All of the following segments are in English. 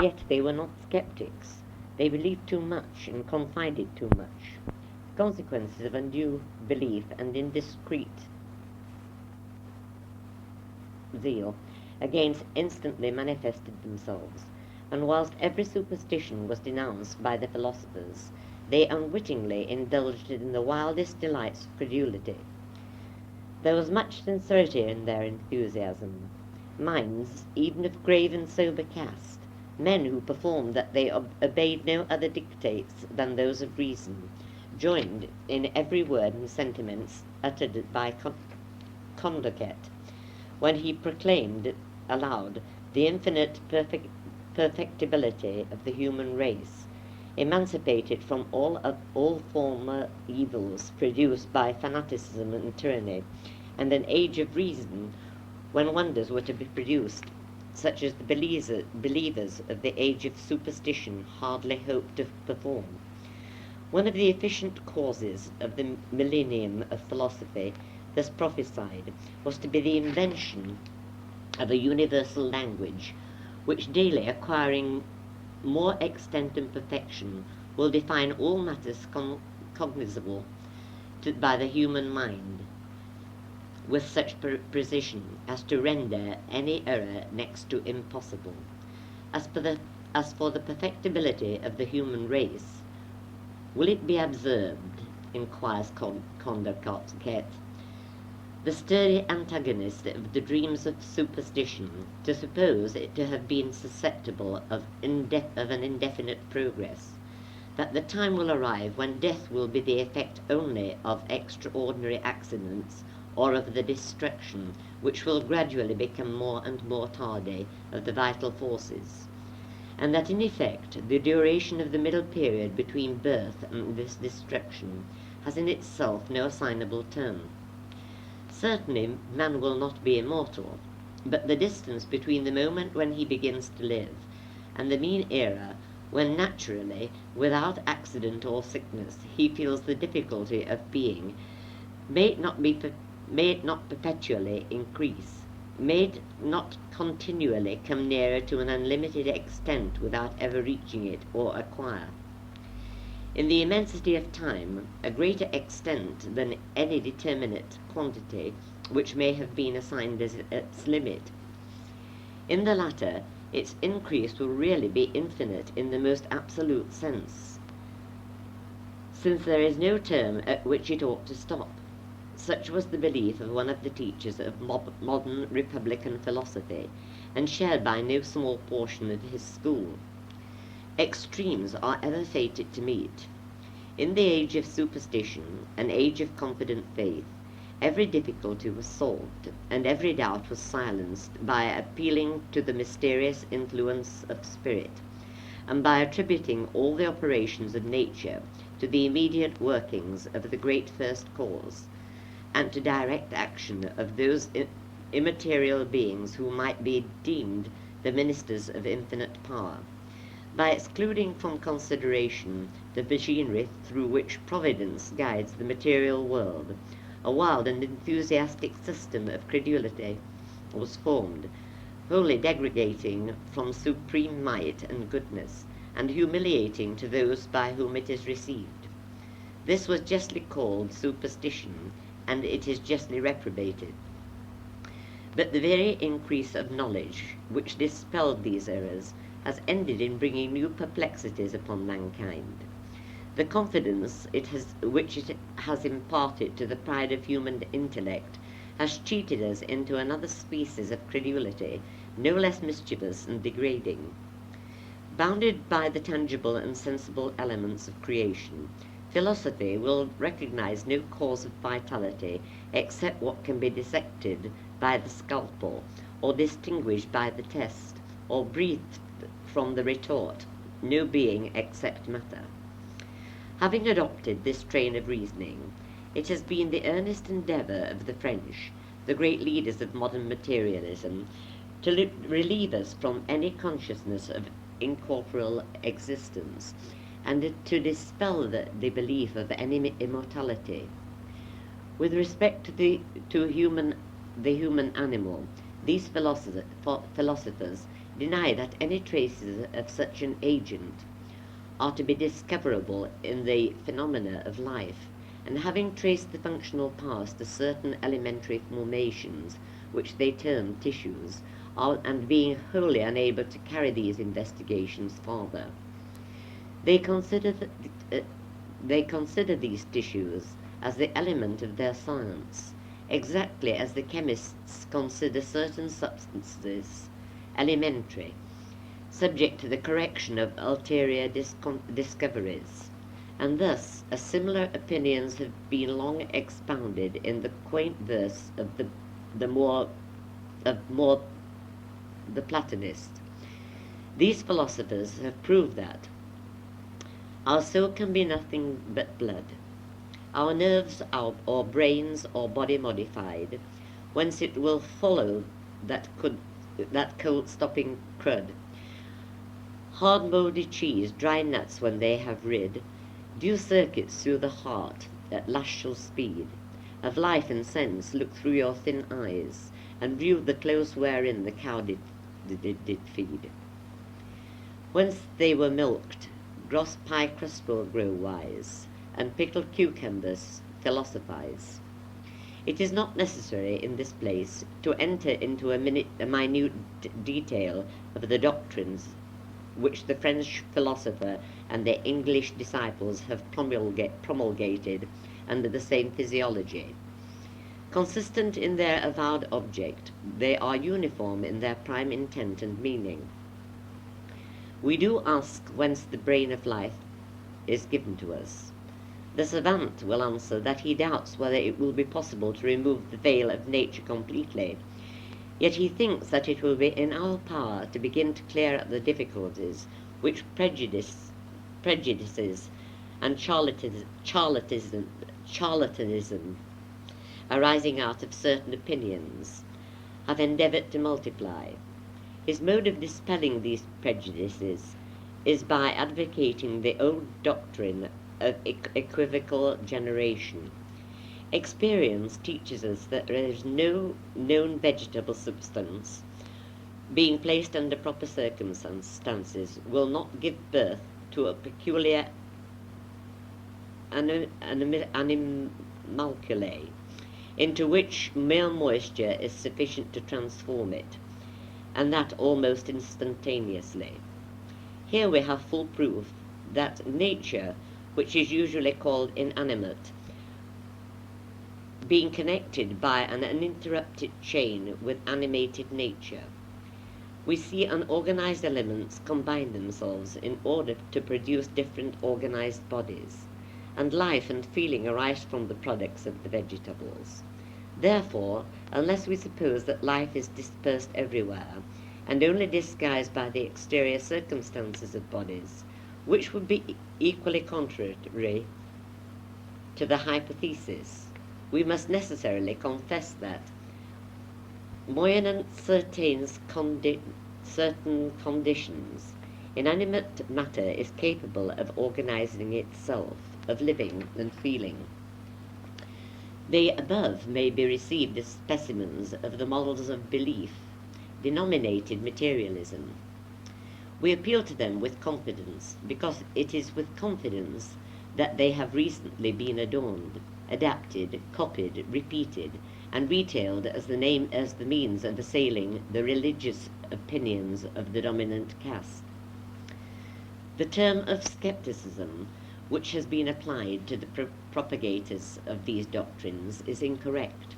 Yet they were not skeptics. They believed too much and confided too much. The consequences of undue belief and indiscreet zeal against instantly manifested themselves, and whilst every superstition was denounced by the philosophers, they unwittingly indulged in the wildest delights of credulity. There was much sincerity in their enthusiasm. Minds, even of grave and sober cast, men who performed that they obeyed no other dictates than those of reason, joined in every word and sentiments uttered by Condorcet, when he proclaimed aloud the infinite perfectibility of the human race, emancipated from all former evils produced by fanaticism and tyranny, and an age of reason when wonders were to be produced, such as the believers of the age of superstition hardly hoped to perform. One of the efficient causes of the millennium of philosophy, thus prophesied, was to be the invention of a universal language, which daily acquiring more extent and perfection will define all matters cognizable by the human mind with such precision as to render any error next to impossible. As for the perfectibility of the human race, will it be observed, inquires Condorcet, the sturdy antagonist of the dreams of superstition, to suppose it to have been susceptible of an indefinite progress, that the time will arrive when death will be the effect only of extraordinary accidents, or of the destruction, which will gradually become more and more tardy, of the vital forces, and that in effect the duration of the middle period between birth and this destruction has in itself no assignable term. Certainly man will not be immortal, but the distance between the moment when he begins to live and the mean era when naturally, without accident or sickness, he feels the difficulty of being, may it not perpetually increase, may it not continually come nearer to an unlimited extent without ever reaching it or acquire, in the immensity of time, a greater extent than any determinate quantity which may have been assigned as its limit. In the latter, its increase will really be infinite in the most absolute sense, since there is no term at which it ought to stop. Such was the belief of one of the teachers of modern republican philosophy, and shared by no small portion of his school. Extremes are ever fated to meet. In the age of superstition, an age of confident faith, every difficulty was solved, and every doubt was silenced by appealing to the mysterious influence of spirit, and by attributing all the operations of nature to the immediate workings of the great first cause, and to direct action of those immaterial beings who might be deemed the ministers of infinite power, by excluding from consideration the machinery through which Providence guides the material world. A wild and enthusiastic system of credulity was formed, wholly degrading from supreme might and goodness, and humiliating to those by whom it is received. This was justly called superstition, and it is justly reprobated. But the very increase of knowledge which dispelled these errors has ended in bringing new perplexities upon mankind. The confidence which it has imparted to the pride of human intellect has cheated us into another species of credulity, no less mischievous and degrading. Bounded by the tangible and sensible elements of creation, philosophy will recognize no cause of vitality except what can be dissected by the scalpel, or distinguished by the test, or breathed from the retort, no being except matter. Having adopted this train of reasoning, it has been the earnest endeavour of the French, the great leaders of modern materialism, to relieve us from any consciousness of incorporeal existence, and to dispel the belief of any immortality. With respect to the human animal, These philosophers deny that any traces of such an agent are to be discoverable in the phenomena of life, and having traced the functional past to certain elementary formations, which they term tissues, and being wholly unable to carry these investigations farther, they consider, they consider these tissues as the element of their science, exactly as the chemists consider certain substances elementary, subject to the correction of ulterior discoveries. And thus, similar opinions have been long expounded in the quaint verse of More the Platonist. These philosophers have proved that our soul can be nothing but blood, our nerves, or brains, or body modified, whence it will follow that cold-stopping crud, hard mouldy cheese, dry nuts when they have rid, due circuits through the heart at lustful speed, of life and sense look through your thin eyes, and view the close wherein the cow did feed. Whence they were milked, gross pie crust will grow wise, and pickled cucumbers philosophize. It is not necessary in this place to enter into a minute detail of the doctrines which the French philosopher and their English disciples have promulgated under the same physiology. Consistent in their avowed object, they are uniform in their prime intent and meaning. We do ask whence the brain of life is given to us. The savant will answer that he doubts whether it will be possible to remove the veil of nature completely, yet he thinks that it will be in our power to begin to clear up the difficulties which prejudices and charlatanism arising out of certain opinions have endeavoured to multiply. His mode of dispelling these prejudices is by advocating the old doctrine of equivocal generation. Experience teaches us that there is no known vegetable substance, being placed under proper circumstances, will not give birth to a peculiar animalculae, into which mere moisture is sufficient to transform it, and that almost instantaneously. Here we have full proof that nature, which is usually called inanimate, being connected by an uninterrupted chain with animated nature. We see unorganized elements combine themselves in order to produce different organized bodies, and life and feeling arise from the products of the vegetables. Therefore, unless we suppose that life is dispersed everywhere, and only disguised by the exterior circumstances of bodies, which would be equally contrary to the hypothesis, we must necessarily confess that, moyennant certain conditions, inanimate matter is capable of organizing itself, of living and feeling. The above may be received as specimens of the models of belief denominated materialism. We appeal to them with confidence, because it is with confidence that they have recently been adorned, adapted, copied, repeated, and retailed as the means of assailing the religious opinions of the dominant caste. The term of skepticism, which has been applied to the propagators of these doctrines, is incorrect.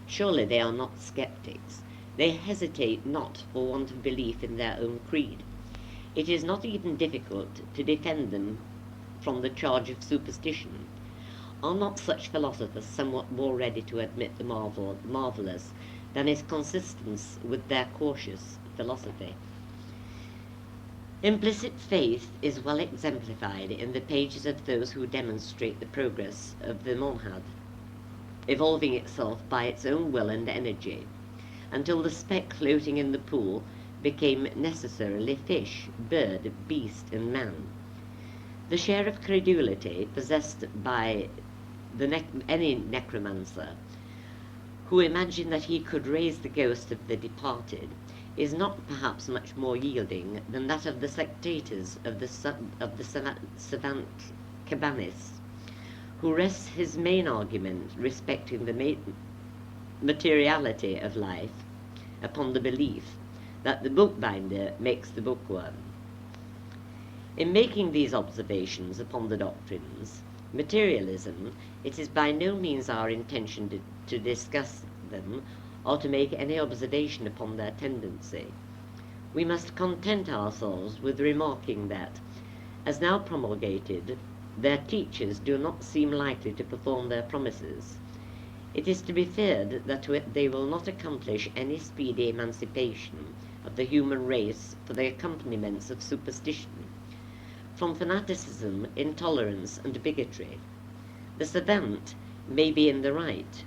Surely they are not skeptics. They hesitate not for want of belief in their own creed. It is not even difficult to defend them from the charge of superstition. Are not such philosophers somewhat more ready to admit the marvellous than is consistent with their cautious philosophy? Implicit faith is well exemplified in the pages of those who demonstrate the progress of the monad, evolving itself by its own will and energy, until the speck floating in the pool became necessarily fish, bird, beast, and man. The share of credulity possessed by any necromancer who imagine that he could raise the ghost of the departed, is not perhaps much more yielding than that of the spectators of the savant Cabanis, who rests his main argument respecting the materiality of life upon the belief that the bookbinder makes the bookworm. In making these observations upon the doctrines, materialism, it is by no means our intention to discuss them or to make any observation upon their tendency. We must content ourselves with remarking that, as now promulgated, their teachers do not seem likely to perform their promises. It is to be feared that they will not accomplish any speedy emancipation of the human race for the accompaniments of superstition, from fanaticism, intolerance, and bigotry. The savant may be in the right,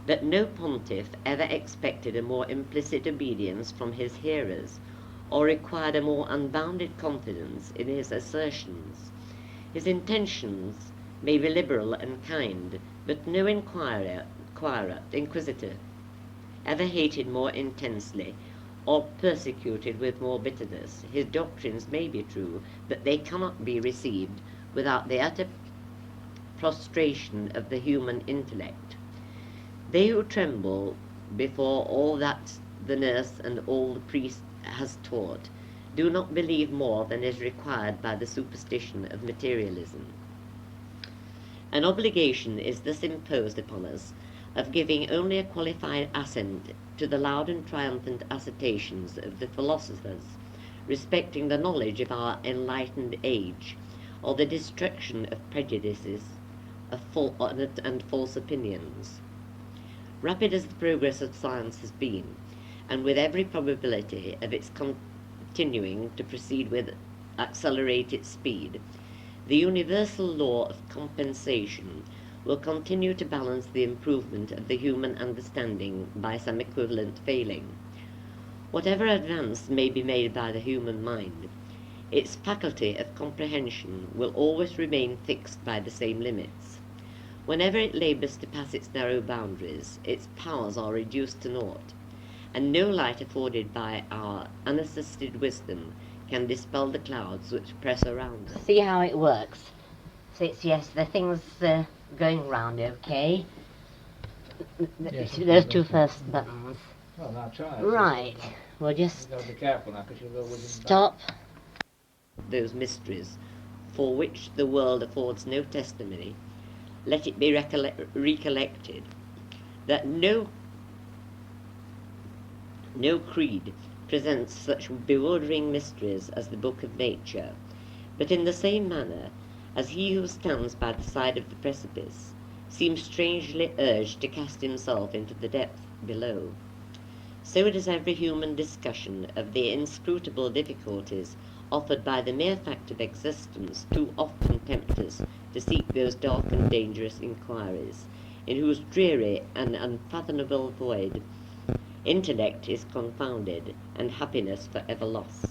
but no pontiff ever expected a more implicit obedience from his hearers, or required a more unbounded confidence in his assertions. His intentions may be liberal and kind, but no inquisitor ever hated more intensely or persecuted with more bitterness. His doctrines may be true, but they cannot be received without the utter prostration of the human intellect. They who tremble before all that the nurse and all the priest has taught do not believe more than is required by the superstition of materialism. An obligation is thus imposed upon us of giving only a qualified assent to the loud and triumphant assertions of the philosophers respecting the knowledge of our enlightened age, or the destruction of prejudices and false opinions. Rapid as the progress of science has been, and with every probability of its continuing to proceed with accelerated speed, the universal law of compensation will continue to balance the improvement of the human understanding by some equivalent failing. Whatever advance may be made by the human mind, its faculty of comprehension will always remain fixed by the same limits. Whenever it labours to pass its narrow boundaries, its powers are reduced to naught, and no light afforded by our unassisted wisdom can dispel the clouds which press around us. See how it works? So it's, yes, the thing's going round okay. Yes, Those two first buttons. Well, now try it. Right, we'll just You've got to be careful now, because you'll go with stop those mysteries for which the world affords no testimony. Let it be recollected that no creed presents such bewildering mysteries as the book of nature, but in the same manner as he who stands by the side of the precipice seems strangely urged to cast himself into the depth below, so does every human discussion of the inscrutable difficulties offered by the mere fact of existence too often tempt us to seek those dark and dangerous inquiries, in whose dreary and unfathomable void intellect is confounded, and happiness for ever lost.